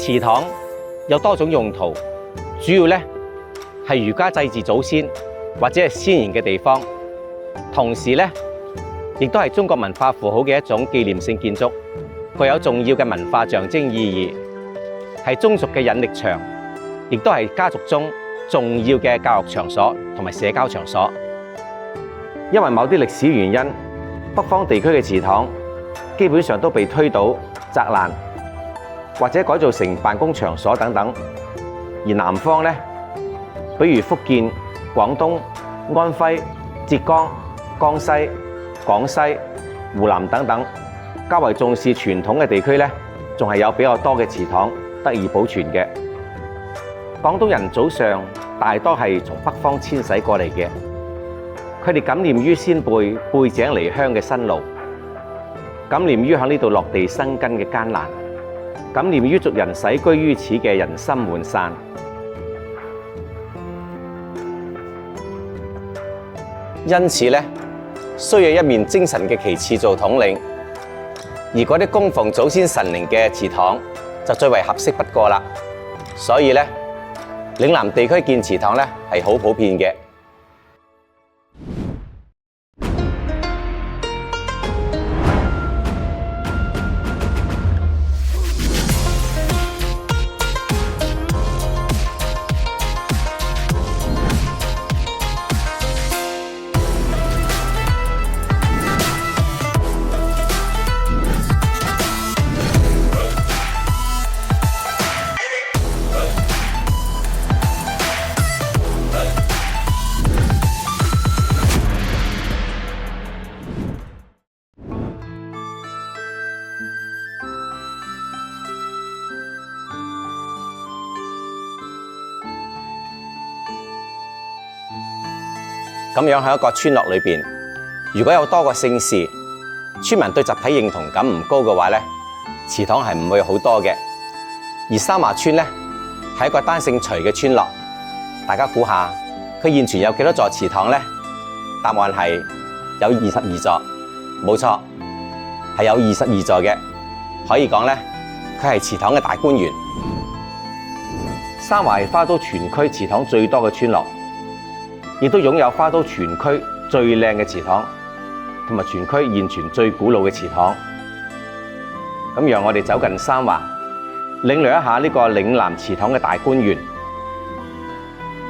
祠堂有多種用途，主要咧係儒家祭祀祖先或者係先賢嘅地方，同時咧亦都係中國文化符號嘅一種紀念性建築，具有重要嘅文化象徵意義，係宗族嘅引力場，亦都係家族中重要嘅教育場所同埋社交場所。因為某啲歷史原因，北方地區嘅祠堂基本上都被推倒、砸爛，或者改造成辦公場所等等。而南方呢，比如福建、廣東、安徽、浙江、江西、廣西、湖南等等，較為重視傳統嘅地區呢，仲係有比較多嘅祠堂得以保存嘅。廣東人祖上大多係從北方遷徙過嚟嘅，佢哋感念於先輩背井離鄉嘅辛勞，感念於喺呢度落地生根嘅艱難，感念於族人徙居於此嘅人心滿散。因此咧，需要一面精神嘅旗幟做統領，而嗰啲供奉祖先神靈嘅祠堂就最為合適不過啦。所以咧，嶺南地區建祠堂咧係好普遍嘅。咁樣喺一個村落裏邊，如果有多個姓氏，村民對集體認同感唔高嘅話咧，祠堂係唔會好多嘅。而三華村咧係一個單姓徐嘅村落，大家估下佢現存有幾多座祠堂咧？答案係有22座，冇錯，係有22座嘅。可以講咧，佢係祠堂嘅大觀園。三華係花都全區祠堂最多嘅村落，亦都擁有花都全區最靚嘅祠堂，同埋全區現存最古老嘅祠堂。咁讓我哋走近三華，領略一下呢個嶺南祠堂嘅大觀園。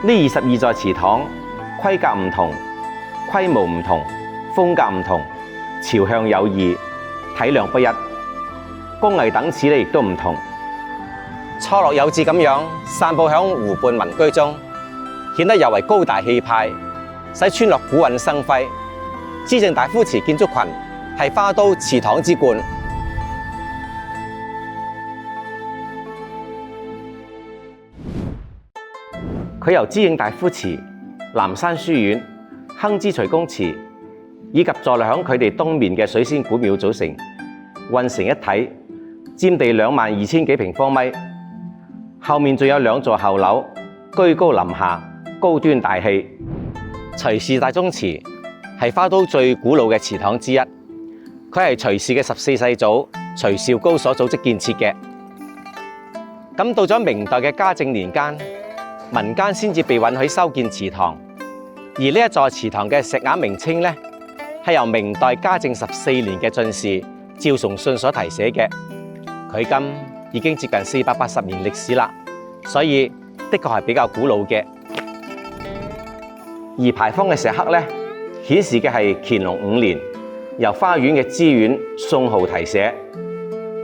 呢22座祠堂規格唔同，規模唔同，風格唔同，朝向有異，體量不一，工藝等次亦都唔同。錯落有致咁樣散佈響湖畔民居中，顯得尤為高大氣派，使村落古韻生輝。至正大夫祠建築群係花都祠堂之冠。佢由知應大夫祠、南山書院、亨之徐公祠以及坐落響佢哋東面嘅水仙古廟組成，混成一體，佔地22000幾平方米。後面仲有2座後樓，居高臨下，高端大氣。徐氏大宗祠係花都最古老嘅祠堂之一，佢係徐氏嘅14世祖徐紹高所組織建設嘅。咁到咗明代嘅嘉靖年間，民間先至被允許修建祠堂，而呢一座祠堂嘅石額名稱咧，係由明代嘉靖14年嘅進士趙崇信所題寫嘅。佢今已經接近480年歷史啦，所以的確係比較古老嘅。而牌坊嘅石刻咧，顯示嘅係乾隆5年由花園嘅知縣宋浩題寫。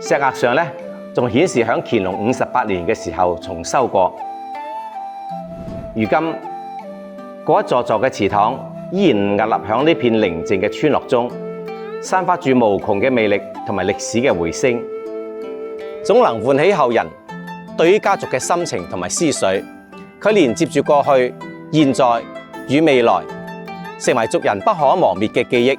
石額上咧仲顯示響乾隆58年嘅時候重修過。如今嗰一座座嘅祠堂依然屹立響呢片寧靜嘅村落中，散發住無窮嘅魅力同埋歷史嘅回聲，總能喚起後人對於家族嘅心情同埋思緒。佢連接住過去、現在與未來，成為族人不可磨滅嘅記憶。